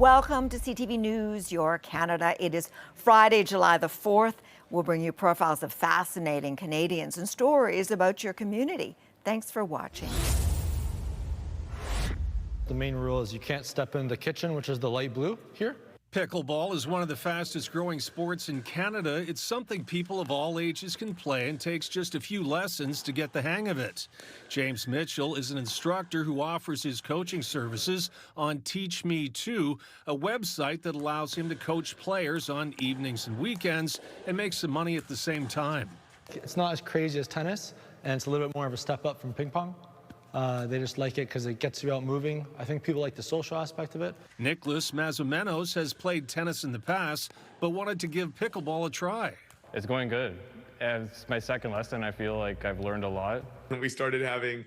Welcome to CTV News Your Canada. It is Friday, July the 4th. We'll bring you profiles of fascinating Canadians and stories about your community. Thanks for watching. The main rule is you can't step in the kitchen, which is the light blue here. Pickleball is one of the fastest growing sports in Canada. It's something people of all ages can play and takes just a few lessons to get the hang of it. James Mitchell is an instructor who offers his coaching services on Teach Me Too, a website that allows him to coach players on evenings and weekends and make some money at the same time. It's not as crazy as tennis, and it's a little bit more of a step up from ping pong. They just like it because it gets you out moving. I think people like the social aspect of it. Nicholas Mazumenos has played tennis in the past, but wanted to give pickleball a try. It's going good. It's my second lesson. I feel like I've learned a lot. We started having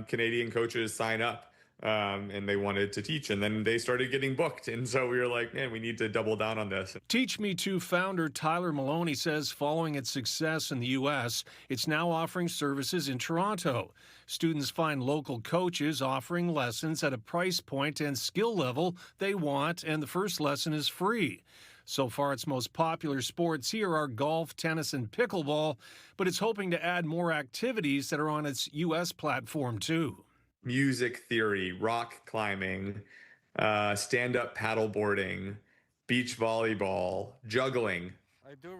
Canadian coaches sign up and they wanted to teach, and then they started getting booked. And so we were like, man, we need to double down on this. Teach Me Too founder Tyler Maloney says following its success in the U.S., it's now offering services in Toronto. Students find local coaches offering lessons at a price point and skill level they want, and the first lesson is free. So far, its most popular sports here are golf, tennis, and pickleball, but it's hoping to add more activities that are on its U.S. platform, too. Music theory, rock climbing, stand-up paddleboarding, beach volleyball, juggling.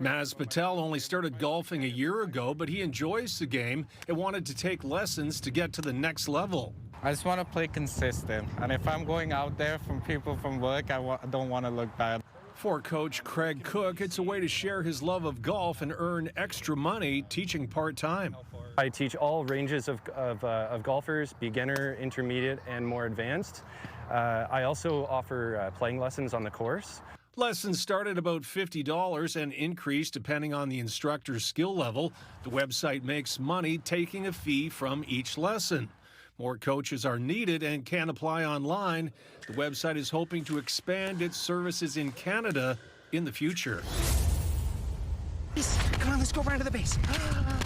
Maz Patel only started golfing a year ago, but he enjoys the game and wanted to take lessons to get to the next level. I just want to play consistent, and if I'm going out there from people from work, I don't want to look bad. For coach Craig Cook, it's a way to share his love of golf and earn extra money teaching part-time. I teach all ranges of golfers, beginner, intermediate, and more advanced. I also offer playing lessons on the course. Lessons start at about $50 and increase depending on the instructor's skill level. The website makes money taking a fee from each lesson. More coaches are needed and can apply online. The website is hoping to expand its services in Canada in the future. Come on, let's go right to the base.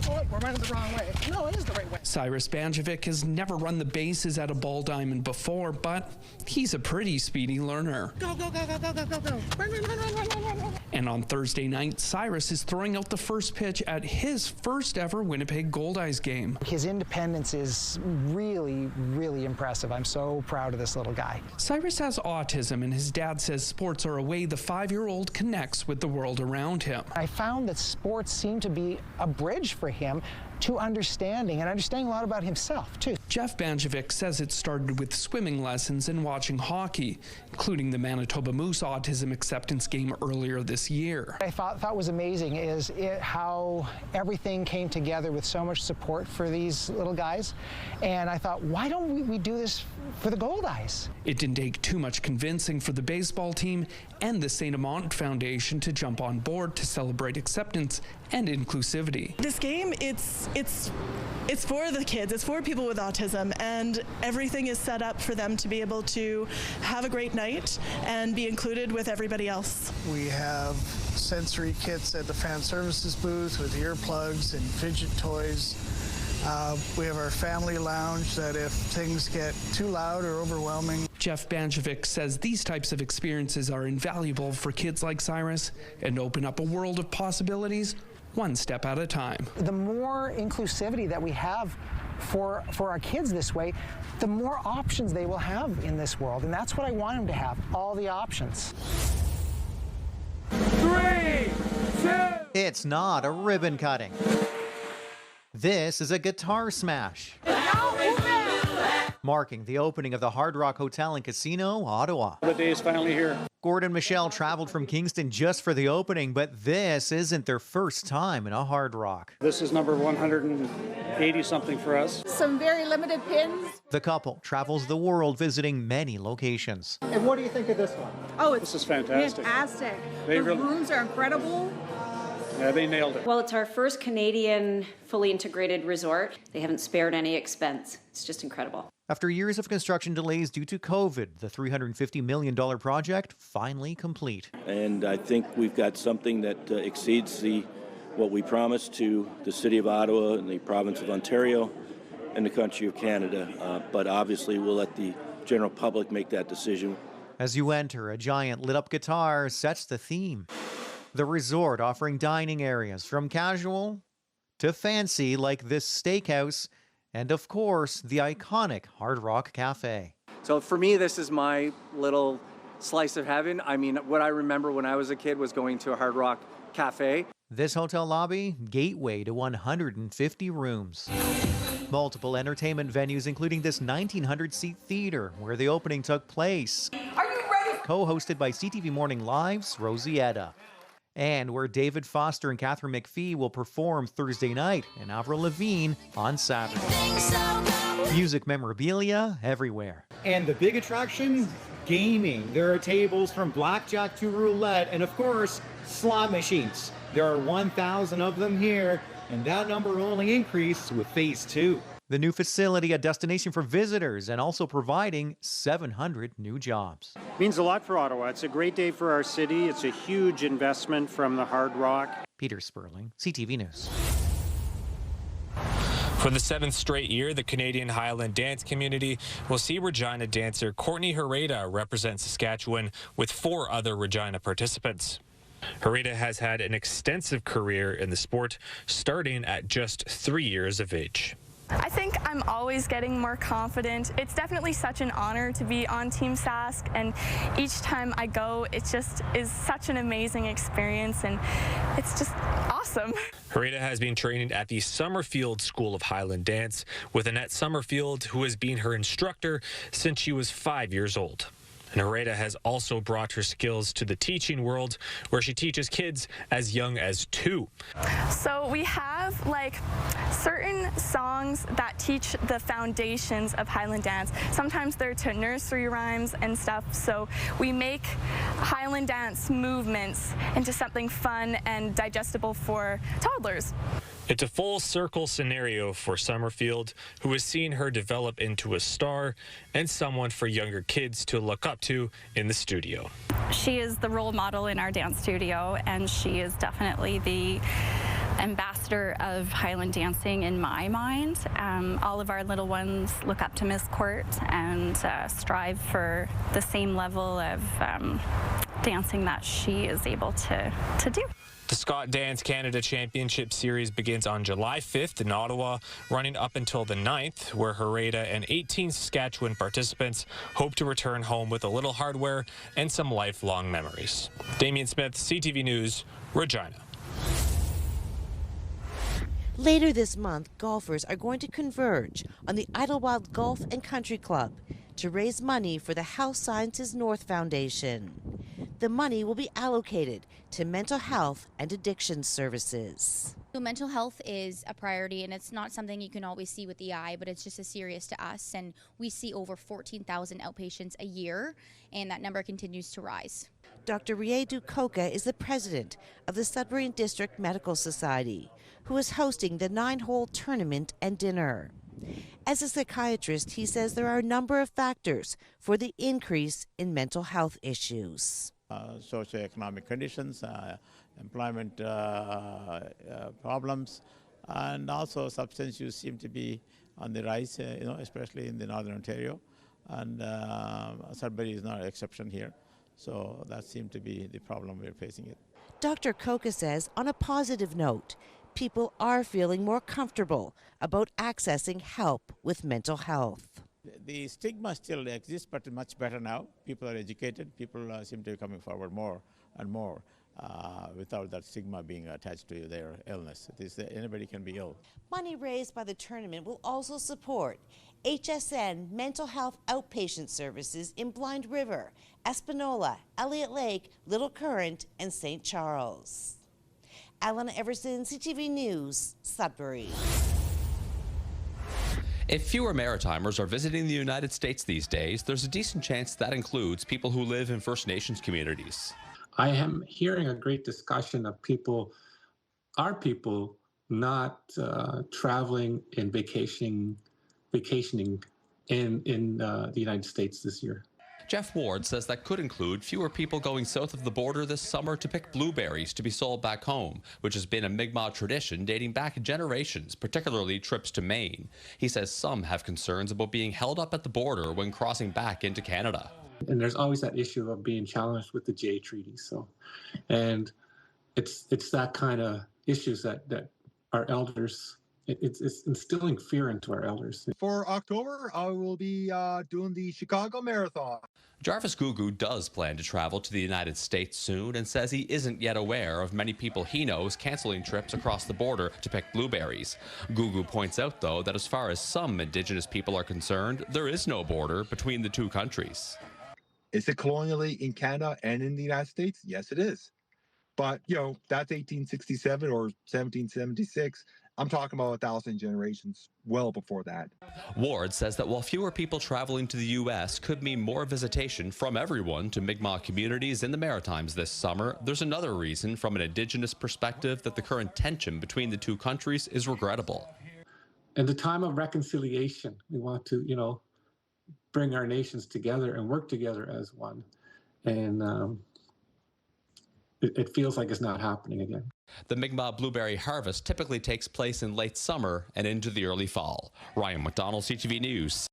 Oh, we're running the wrong way. No, it is the right way. Cyrus Banjovic has never run the bases at a ball diamond before, but he's a pretty speedy learner. Go, go, go, go, go, go, go, go. Run. And on Thursday night, Cyrus is throwing out the first pitch at his first ever Winnipeg Goldeyes game. His independence is really, really impressive. I'm so proud of this little guy. Cyrus has autism, and his dad says sports are a way the 5-year-old connects with the world around him. I found that sports seem to be a bridge for him to understanding a lot about himself, too. Jeff Banjovic says it started with swimming lessons and watching hockey, including the Manitoba Moose autism acceptance game earlier this year. What I thought was amazing is how everything came together with so much support for these little guys. And I thought, why don't we do this for the Goldeyes? It didn't take too much convincing for the baseball team and the St. Amant Foundation to jump on board to celebrate acceptance and inclusivity. This game, it's for the kids, it's for people with autism, and everything is set up for them to be able to have a great night and be included with everybody else. We have sensory kits at the fan services booth with earplugs and fidget toys. We have our family lounge that if things get too loud or overwhelming. Jeff Banjovic says these types of experiences are invaluable for kids like Cyrus and open up a world of possibilities one step at a time. The more inclusivity that we have for our kids this way, the more options they will have in this world. And that's what I want them to have, all the options. 3, 2. It's not a ribbon cutting. This is a guitar smash, marking the opening of the Hard Rock Hotel and Casino, Ottawa. The day is finally here. Gordon and Michelle traveled from Kingston just for the opening, but this isn't their first time in a Hard Rock. This is number 180-something for us. Some very limited pins. The couple travels the world visiting many locations. And what do you think of this one? Oh, this is fantastic. Fantastic. The rooms are incredible. Yeah, they nailed it. Well, it's our first Canadian fully integrated resort. They haven't spared any expense. It's just incredible. After years of construction delays due to COVID, the $350 million project finally complete. And I think we've got something that exceeds what we promised to the City of Ottawa and the province of Ontario and the country of Canada. But obviously, we'll let the general public make that decision. As you enter, a giant lit-up guitar sets the theme. The resort offering dining areas from casual to fancy, like this steakhouse, and of course, the iconic Hard Rock Cafe. So for me, this is my little slice of heaven. I mean, what I remember when I was a kid was going to a Hard Rock Cafe. This hotel lobby, gateway to 150 rooms. Multiple entertainment venues, including this 1,900-seat theater where the opening took place. Are you ready? Co-hosted by CTV Morning Live's Rosietta. And where David Foster and Catherine McPhee will perform Thursday night and Avril Lavigne on Saturday. Music memorabilia everywhere. And the big attraction, gaming. There are tables from blackjack to roulette, and of course, slot machines. There are 1,000 of them here, and that number only increased with Phase 2. The new facility, a destination for visitors, and also providing 700 new jobs. Means a lot for Ottawa. It's a great day for our city. It's a huge investment from the Hard Rock. Peter Sperling, CTV News. For the 7th straight year, the Canadian Highland dance community will see Regina dancer Courtney Hereda represent Saskatchewan with 4 other Regina participants. Hereda has had an extensive career in the sport, starting at just 3 years of age. I think I'm always getting more confident. It's definitely such an honor to be on Team Sask, and each time I go, it just is such an amazing experience, and it's just awesome. Hereda has been training at the Summerfield School of Highland Dance with Annette Summerfield, who has been her instructor since she was 5 years old. And Hereda has also brought her skills to the teaching world, where she teaches kids as young as 2. So we have certain songs that teach the foundations of Highland dance. Sometimes they're to nursery rhymes and stuff, so we make Highland dance movements into something fun and digestible for toddlers. It's a full circle scenario for Summerfield, who has seen her develop into a star and someone for younger kids to look up to in the studio. She is the role model in our dance studio, and she is definitely the ambassador of Highland dancing in my mind. All of our little ones look up to Miss Court and strive for the same level of dancing that she is able to do. The Scott Dance Canada Championship Series begins on July 5th in Ottawa, running up until the 9th, where Hereda and 18 Saskatchewan participants hope to return home with a little hardware and some lifelong memories. Damien Smith, CTV News, Regina. Later this month, golfers are going to converge on the Idlewild Golf and Country Club to raise money for the Health Sciences North Foundation. The money will be allocated to mental health and addiction services. So mental health is a priority, and it's not something you can always see with the eye, but it's just as serious to us. And we see over 14,000 outpatients a year, and that number continues to rise. Dr. Riedu Koka is the president of the Sudbury District Medical Society, who is hosting the 9-hole tournament and dinner. As a psychiatrist, he says there are a number of factors for the increase in mental health issues. Socioeconomic conditions, employment problems, and also substance use seem to be on the rise, especially in the Northern Ontario. And Sudbury is not an exception here. So that seemed to be the problem we're facing it. Dr. Koka says, on a positive note, people are feeling more comfortable about accessing help with mental health. The stigma still exists, but much better now. People are educated. People seem to be coming forward more and more without that stigma being attached to their illness. Anybody can be ill. Money raised by the tournament will also support HSN mental health outpatient services in Blind River, Espanola, Elliott Lake, Little Current, and St. Charles. Alana Everson, CTV News, Sudbury. If fewer Maritimers are visiting the United States these days, there's a decent chance that includes people who live in First Nations communities. I am hearing a great discussion of our people not traveling and vacationing in the United States this year. Jeff Ward says that could include fewer people going south of the border this summer to pick blueberries to be sold back home, which has been a Migma tradition dating back generations, particularly trips to Maine. He says some have concerns about being held up at the border when crossing back into Canada. And there's always that issue of being challenged with the Jay Treaty. So, and it's that kind of issues that our elders, it's instilling fear into our elders. For October, I will be doing the Chicago Marathon. Jarvis Gugu does plan to travel to the United States soon and says he isn't yet aware of many people he knows canceling trips across the border to pick blueberries. Gugu points out, though, that as far as some Indigenous people are concerned, there is no border between the two countries. Is it colonially in Canada and in the United States? Yes, it is. But, you know, that's 1867 or 1776. I'm talking about 1,000 generations well before that. Ward says that while fewer people traveling to the U.S. could mean more visitation from everyone to Mi'kmaq communities in the Maritimes this summer, there's another reason from an Indigenous perspective that the current tension between the two countries is regrettable. In the time of reconciliation, we want to, you know, bring our nations together and work together as one. And it feels like it's not happening again. The Mi'kmaq blueberry harvest typically takes place in late summer and into the early fall. Ryan McDonald, CTV News.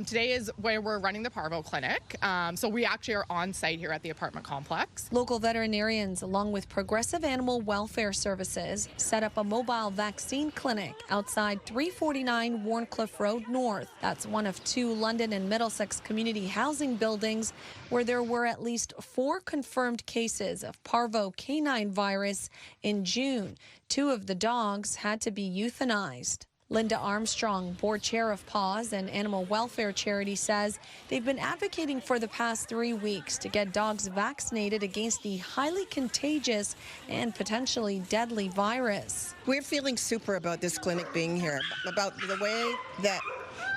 Today is where we're running the Parvo clinic. So we actually are on site here at the apartment complex. Local veterinarians, along with Progressive Animal Welfare Services, set up a mobile vaccine clinic outside 349 Warncliffe Road North. That's one of two London and Middlesex community housing buildings where there were at least 4 confirmed cases of Parvo canine virus in June. 2 of the dogs had to be euthanized. Linda Armstrong, board chair of PAWS, an animal welfare charity, says they've been advocating for the past 3 weeks to get dogs vaccinated against the highly contagious and potentially deadly virus. We're feeling super about this clinic being here, about the way that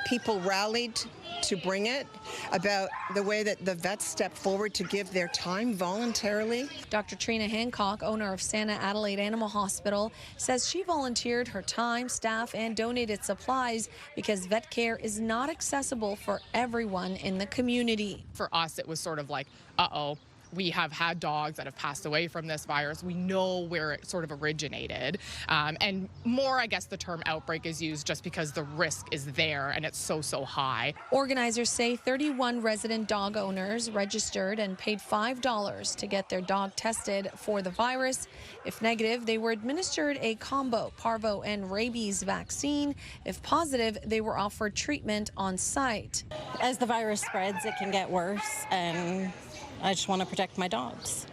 people rallied to bring it, about the way that the vets stepped forward to give their time voluntarily. Dr. Trina Hancock, owner of Santa Adelaide Animal Hospital, says she volunteered her time, staff, and donated supplies because vet care is not accessible for everyone in the community. For us, it was sort of like, uh-oh. We have had dogs that have passed away from this virus. We know where it sort of originated. And more, I guess, the term outbreak is used just because the risk is there and it's so high. Organizers say 31 resident dog owners registered and paid $5 to get their dog tested for the virus. If negative, they were administered a combo Parvo and rabies vaccine. If positive, they were offered treatment on site. As the virus spreads, it can get worse, and I just want to protect my dogs.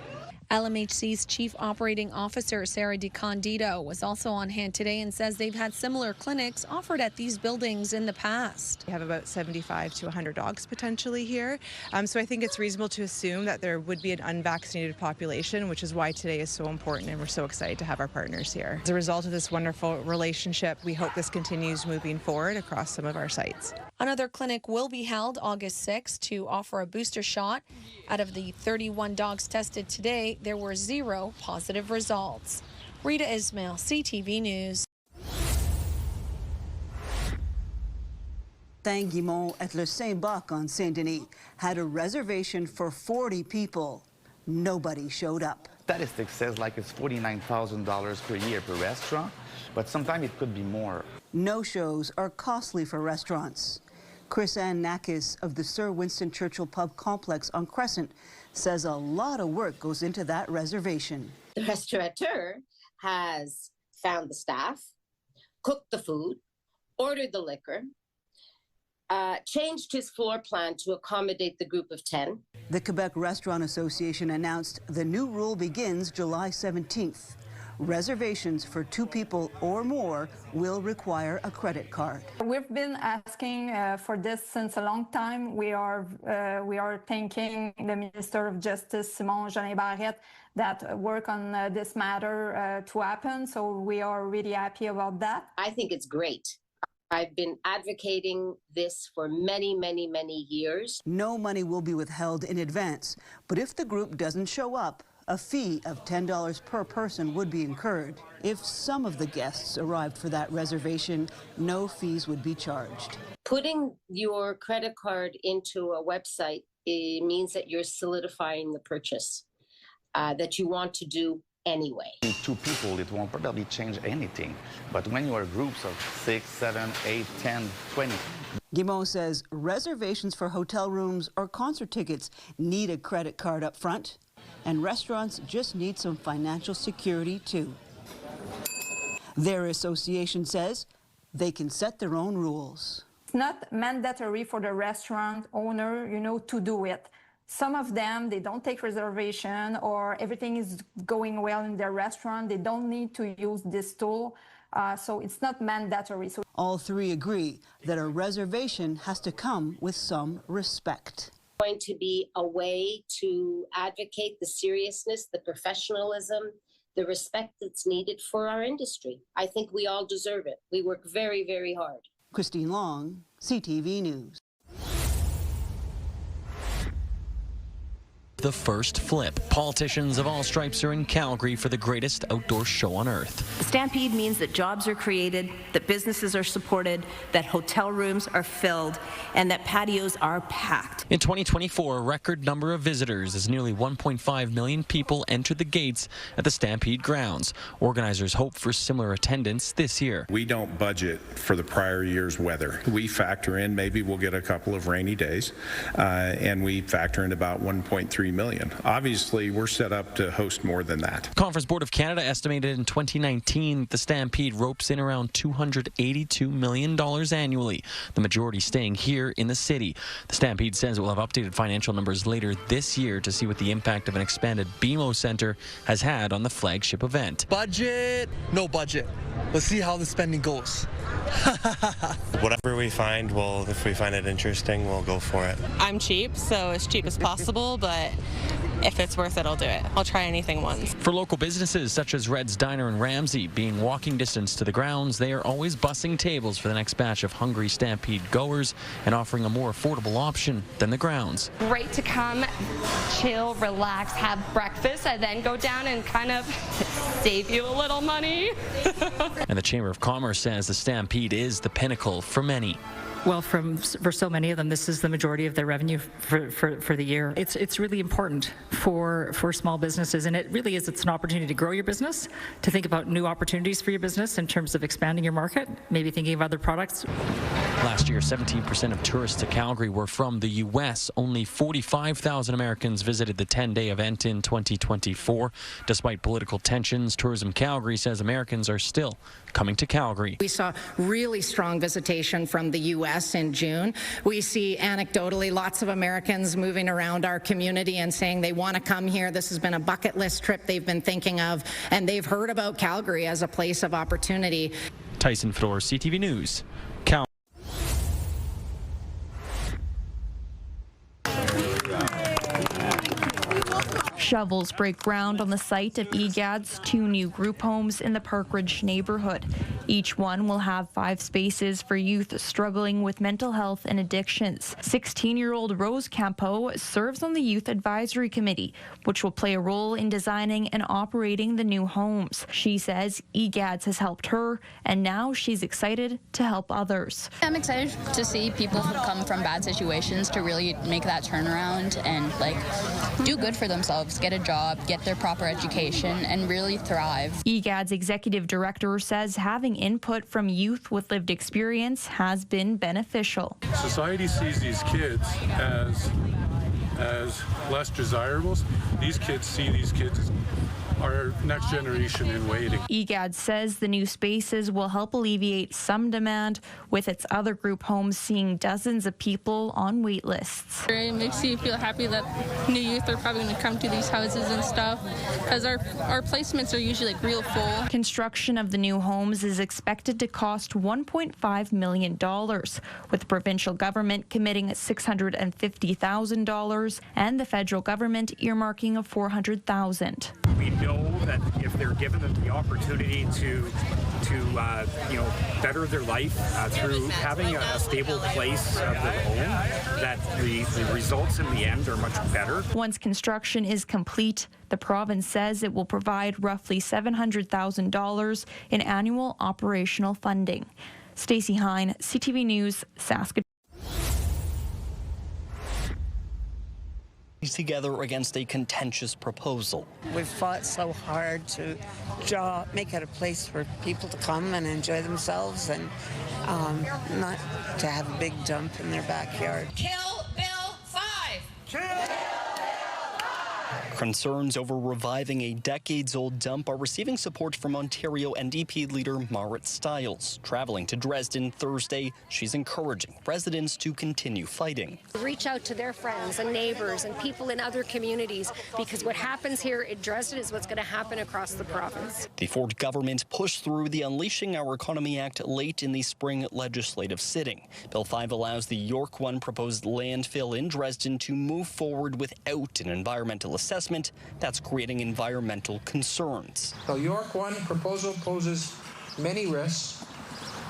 LMHC's Chief Operating Officer, Sarah DiCandido, was also on hand today and says they've had similar clinics offered at these buildings in the past. We have about 75 to 100 dogs potentially here, so I think it's reasonable to assume that there would be an unvaccinated population, which is why today is so important and we're so excited to have our partners here. As a result of this wonderful relationship, we hope this continues moving forward across some of our sites. Another clinic will be held August 6th to offer a booster shot. Out of the 31 dogs tested today, there were 0 positive results. Rita Ismail, CTV News. Tanguimont at Le Saint-Boc on Saint-Denis had a reservation for 40 people. Nobody showed up. Statistics says like it's $49,000 per year per restaurant, but sometimes it could be more. No-shows are costly for restaurants. Chris Ann Nakis of the Sir Winston Churchill Pub Complex on Crescent says a lot of work goes into that reservation. The restaurateur has found the staff, cooked the food, ordered the liquor, changed his floor plan to accommodate the group of 10. The Quebec Restaurant Association announced the new rule begins July 17th. Reservations for 2 people or more will require a credit card. We've been asking for this since a long time. We are thanking the Minister of Justice, Simon Jeannet-Barrette, that work on this matter to happen. So we are really happy about that. I think it's great. I've been advocating this for many, many, many years. No money will be withheld in advance, but if the group doesn't show up, a fee of $10 per person would be incurred. If some of the guests arrived for that reservation, no fees would be charged. Putting your credit card into a website, it means that you're solidifying the purchase, that you want to do anyway. In 2 people, it won't probably change anything. But when you are groups of 6, 7, 8, 10, 20. Guimont says reservations for hotel rooms or concert tickets need a credit card up front, and restaurants just need some financial security too. Their association says they can set their own rules. It's not mandatory for the restaurant owner, to do it. Some of them, they don't take reservation, or everything is going well in their restaurant. They don't need to use this tool, so it's not mandatory. So all 3 agree that a reservation has to come with some respect. Going to be a way to advocate the seriousness, the professionalism, the respect that's needed for our industry. I think we all deserve it. We work very, very hard. Christine Long, CTV News. The first flip. Politicians of all stripes are in Calgary for the greatest outdoor show on earth. The Stampede means that jobs are created, that businesses are supported, that hotel rooms are filled, and that patios are packed. In 2024, a record number of visitors as nearly 1.5 million people entered the gates at the Stampede grounds. Organizers hope for similar attendance this year. We don't budget for the prior year's weather. We factor in maybe we'll get a couple of rainy days, and we factor in about 1.3 million. Obviously, we're set up to host more than that. Conference Board of Canada estimated in 2019 the Stampede ropes in around $282 million annually, the majority staying here in the city. The Stampede says it will have updated financial numbers later this year to see what the impact of an expanded BMO Centre has had on the flagship event. Budget? No budget. Let's see how the spending goes. Whatever we find, if we find it interesting, we'll go for it. I'm cheap, so as cheap as possible, but if it's worth it, I'll do it. I'll try anything once. For local businesses such as Red's Diner and Ramsey, being walking distance to the grounds, they are always bussing tables for the next batch of hungry Stampede goers and offering a more affordable option than the grounds. Great to come, chill, relax, have breakfast, and then go down and kind of save you a little money. And the Chamber of Commerce says the Stampede is the pinnacle for many. Well, for so many of them, this is the majority of their revenue for the year. It's really important for small businesses, and it really is. It's an opportunity to grow your business, to think about new opportunities for your business in terms of expanding your market, maybe thinking of other products. Last year, 17% of tourists to Calgary were from the U.S. Only 45,000 Americans visited the 10-day event in 2024. Despite political tensions, Tourism Calgary says Americans are still coming to Calgary. We saw really strong visitation from the U.S. in June. We see anecdotally lots of Americans moving around our community and saying they want to come here. This has been a bucket list trip they've been thinking of, and they've heard about Calgary as a place of opportunity. Tyson Fedor, CTV News, Calgary. Shovels break ground on the site of EGAD's 2 new group homes in the Parkridge neighborhood. Each one will have 5 spaces for youth struggling with mental health and addictions. 16-year-old Rose Campo serves on the Youth Advisory Committee, which will play a role in designing and operating the new homes. She says EGAD's has helped her, and now she's excited to help others. I'm excited to see people who come from bad situations to really make that turnaround and do good for themselves, get a job, get their proper education, and really thrive. EGAD's executive director says having input from youth with lived experience has been beneficial. Society sees these kids as less desirables. These kids see these kids as our next generation in waiting. EGAD says the new spaces will help alleviate some demand, with its other group homes seeing dozens of people on wait lists. It makes you feel happy that new youth are probably going to come to these houses and stuff, because our placements are usually real full. Construction of the new homes is expected to cost $1.5 million, with the provincial government committing $650,000 and the federal government earmarking $400,000. We know that if they're given the opportunity to better their life through having a stable place of their own, that the results in the end are much better. Once construction is complete, the province says it will provide roughly $700,000 in annual operational funding. Stacey Hine, CTV News, Saskatchewan. Together against a contentious proposal. We've fought so hard to make it a place for people to come and enjoy themselves and not to have a big dump in their backyard. Kill Bill 5! Kill! Concerns over reviving a decades-old dump are receiving support from Ontario NDP leader Marit Stiles. Traveling to Dresden Thursday, she's encouraging residents to continue fighting. Reach out to their friends and neighbors and people in other communities, because what happens here in Dresden is what's going to happen across the province. The Ford government pushed through the Unleashing Our Economy Act late in the spring legislative sitting. Bill 5 allows the York 1 proposed landfill in Dresden to move forward without an environmental assessment that's creating environmental concerns. The York 1 proposal poses many risks: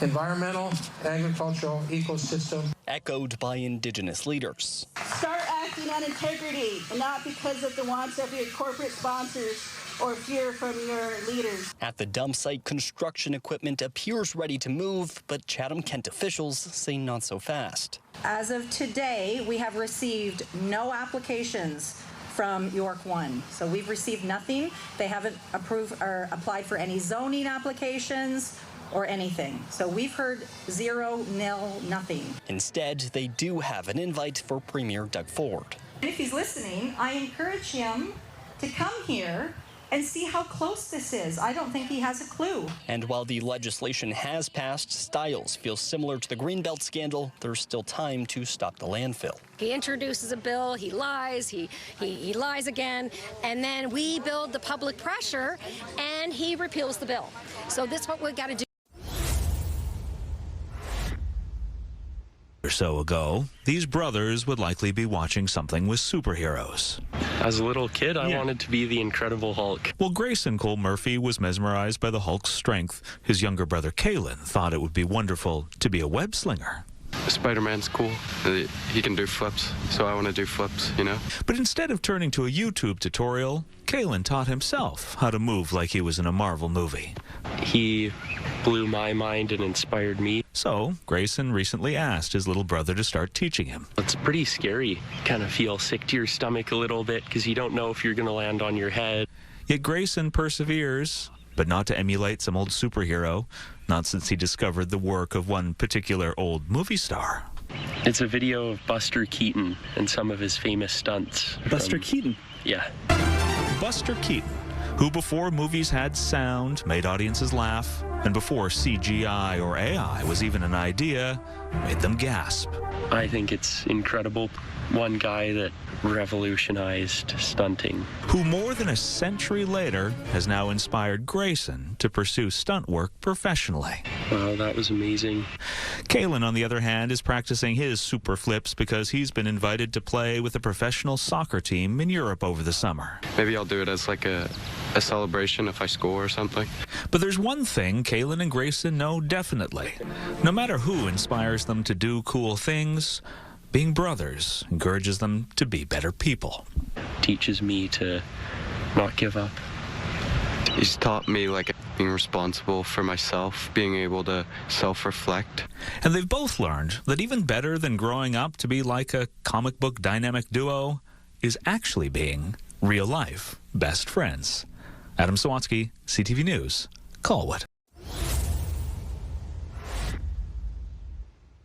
environmental, agricultural, ecosystem. Echoed by Indigenous leaders. Start acting on integrity and not because of the wants of your corporate sponsors or fear from your leaders. At the dump site, construction equipment appears ready to move, but Chatham-Kent officials say not so fast. As of today, we have received no applications from York 1. So we've received nothing. They haven't approved or applied for any zoning applications or anything. So we've heard 0, 0, nothing. Instead, they do have an invite for Premier Doug Ford. If he's listening, I encourage him to come here and see how close this is. I don't think he has a clue. And while the legislation has passed, Stiles feels similar to the Greenbelt scandal. There's still time to stop the landfill. He introduces a bill, he lies, he lies again, and then we build the public pressure and he repeals the bill. So this is what we've got to do. Or so ago, these brothers would likely be watching something with superheroes. As a little kid, I wanted to be the Incredible Hulk. Well, Grayson Cole Murphy was mesmerized by the Hulk's strength. His younger brother, Kalen, thought it would be wonderful to be a web slinger. Spider-Man's cool. He can do flips, so I want to do flips, you know? But instead of turning to a YouTube tutorial, Kalen taught himself how to move like he was in a Marvel movie. He blew my mind and inspired me. So, Grayson recently asked his little brother to start teaching him. It's pretty scary. Kind of feel sick to your stomach a little bit because you don't know if you're going to land on your head. Yet Grayson perseveres, but not to emulate some old superhero, not since he discovered the work of one particular old movie star. It's a video of Buster Keaton and some of his famous stunts. Buster Keaton? Yeah. Buster Keaton, who before movies had sound, made audiences laugh, and before CGI or AI was even an idea, made them gasp. I think it's incredible. One guy that revolutionized stunting. Who more than a century later has now inspired Grayson to pursue stunt work professionally. Wow, that was amazing. Kalen, on the other hand, is practicing his super flips because he's been invited to play with a professional soccer team in Europe over the summer. Maybe I'll do it as like a celebration if I score or something. But there's one thing Kalen and Grayson know definitely. No matter who inspires them to do cool things, being brothers encourages them to be better people. Teaches me to not give up. He's taught me like being responsible for myself, being able to self-reflect. And they've both learned that even better than growing up to be like a comic book dynamic duo is actually being real-life best friends. Adam Sawatsky, CTV News, Colwood.